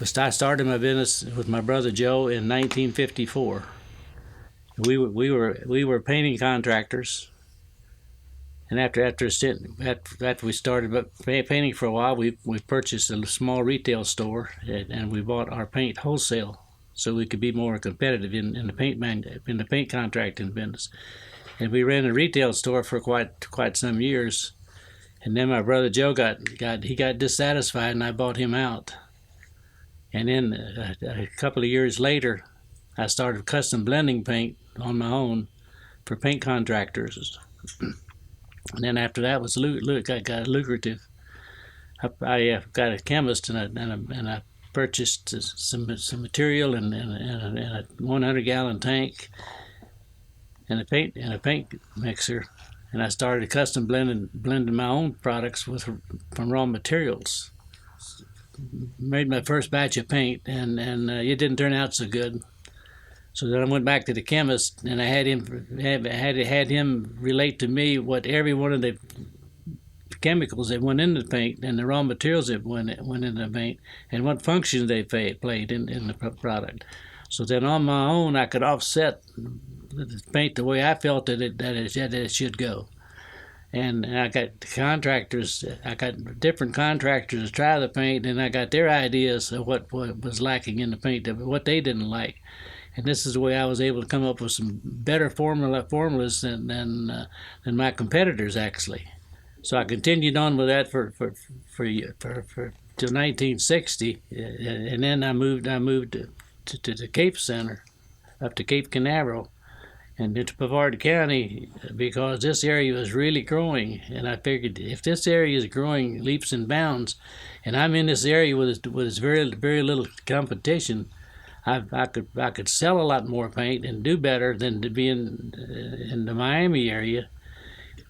I started my business with my brother Joe in 1954. We were painting contractors, and after we started painting for a while, we purchased a small retail store, and we bought our paint wholesale so we could be more competitive in the paint contracting business. And we ran a retail store for quite some years, and then my brother Joe got dissatisfied, and I bought him out. And then a couple of years later, I started custom blending paint on my own for paint contractors. And then after that was got lucrative. I got a chemist, and I purchased some material and a 100-gallon tank and a paint mixer, and I started custom blending my own products from raw materials. Made my first batch of paint, and it didn't turn out so good. So then I went back to the chemist, and I had him relate to me what every one of the chemicals that went into the paint and the raw materials that went into the paint and what functions they played in the product. So then on my own, I could offset the paint the way I felt that it should go. And I got different contractors to try the paint, and I got their ideas of what was lacking in the paint, what they didn't like. And this is the way I was able to come up with some better formulas than my competitors actually. So I continued on with that for till 1960, and then I moved to the Cape Center, up to Cape Canaveral, and into Brevard County, because this area was really growing, and I figured if this area is growing leaps and bounds, and I'm in this area with very little competition, I could sell a lot more paint and do better than to be in the Miami area.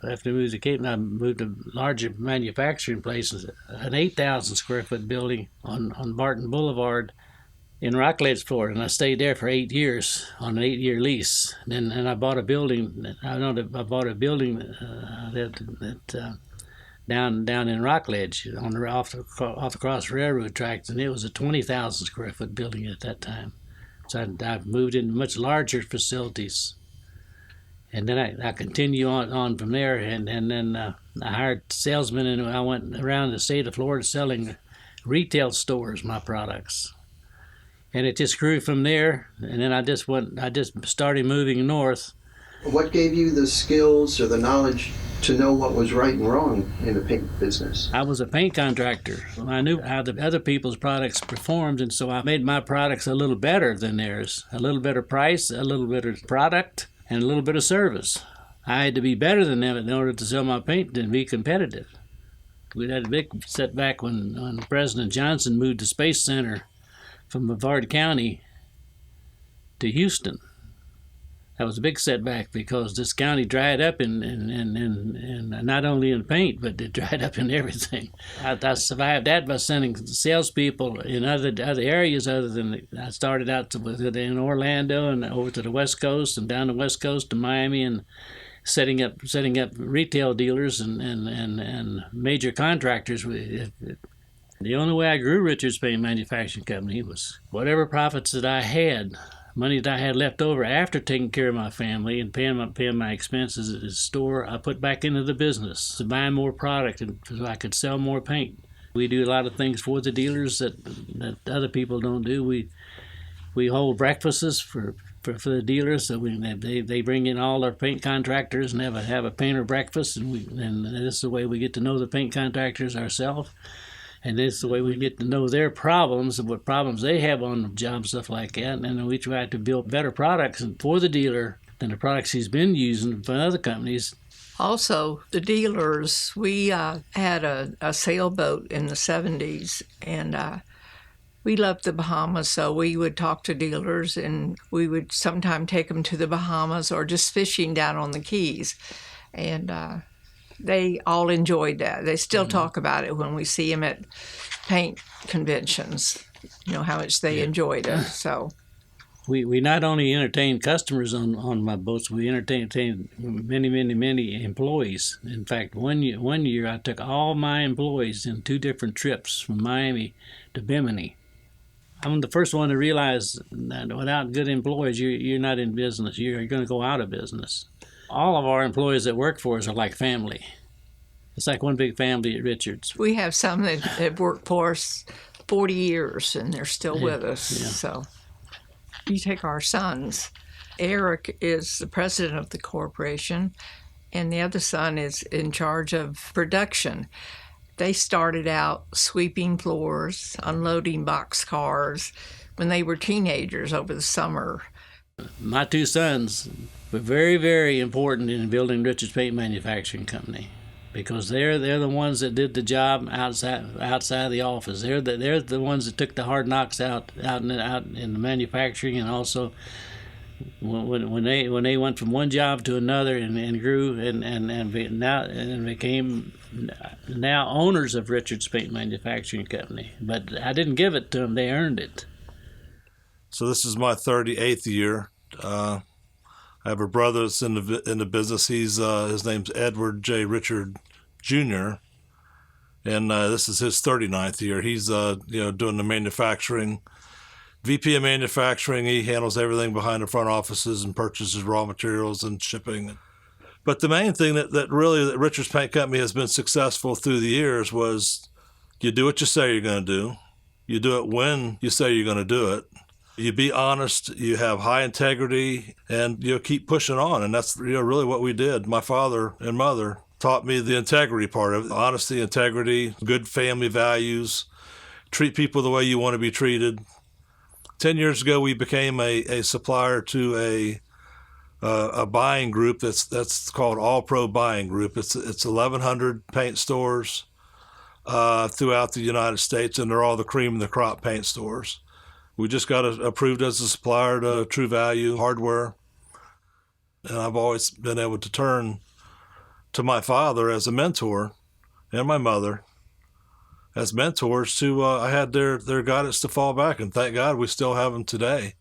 After I moved to Cape, I moved to larger manufacturing places, an 8,000 square foot building on Barton Boulevard in Rockledge, Florida, and I stayed there for 8 years on an 8-year lease. And I bought a building. I bought a building that down in Rockledge off the cross railroad tracks, and it was a 20,000 square foot building at that time. So I moved into much larger facilities. And then I continue on from there, and then I hired salesmen, and I went around the state of Florida selling retail stores my products. And it just grew from there, and then I just started moving north. What gave you the skills or the knowledge to know what was right and wrong in the paint business? I was a paint contractor. I knew how the other people's products performed, and so I made my products a little better than theirs. A little better price, a little better product, and a little bit of service. I had to be better than them in order to sell my paint and be competitive. We had a big setback when President Johnson moved the Space Center from Brevard County to Houston. That was a big setback because this county dried up in not only in paint, but it dried up in everything. I survived that by sending salespeople in other areas other than I started out in Orlando and over to the West Coast and down the West Coast to Miami and setting up retail dealers and major contractors. The only way I grew Richards Paint Manufacturing Company was whatever profits that I had, money that I had left over after taking care of my family and paying my expenses at the store, I put back into the business to buy more product and so I could sell more paint. We do a lot of things for the dealers that other people don't do. We hold breakfasts for the dealers, so they bring in all our paint contractors and have a painter breakfast, and this is the way we get to know the paint contractors ourselves. And this is the way we get to know their problems and what problems they have on the job, stuff like that. And then we try to build better products for the dealer than the products he's been using for other companies. Also, the dealers, we had a sailboat in the 70s, and we loved the Bahamas, so we would talk to dealers, and we would sometimes take them to the Bahamas or just fishing down on the Keys. And they all enjoyed that. They still talk about it when we see them at paint conventions, how much they enjoyed it. So we not only entertained customers on my boats, we entertained many employees. In fact, one year I took all my employees in 2 different trips from Miami to Bimini. I'm the first one to realize that without good employees, you're not in business. You're going to go out of business. All of our employees that work for us are like family. It's like one big family at Richards. We have some that have worked for us 40 years and they're still with us. Yeah. So you take our sons. Eric is the president of the corporation, and the other son is in charge of production. They started out sweeping floors, unloading boxcars when they were teenagers over the summer. My two sons were very, very important in building Richards Paint Manufacturing Company, because they're the ones that did the job outside the office. They're the ones that took the hard knocks out in the manufacturing, and also when they went from one job to another and grew and became now owners of Richards Paint Manufacturing Company. But I didn't give it to them; they earned it. So this is my 38th year. I have a brother that's in the business. He's his name's Edward J. Richard Jr. And this is his 39th year. He's doing the manufacturing, VP of manufacturing. He handles everything behind the front offices and purchases raw materials and shipping. But the main thing that Richards Paint Company has been successful through the years was you do what you say you're going to do. You do it when you say you're going to do it. You be honest, you have high integrity, and you keep pushing on. And that's really what we did. My father and mother taught me the integrity part of it. Honesty, integrity, good family values, treat people the way you want to be treated. 10 years ago, we became a supplier to a buying group that's called All Pro Buying Group. It's 1,100 paint stores throughout the United States, and they're all the cream of the crop paint stores. We just got approved as a supplier to True Value Hardware. And I've always been able to turn to my father as a mentor and my mother as mentors to, I had their guidance to fall back. And thank God we still have them today.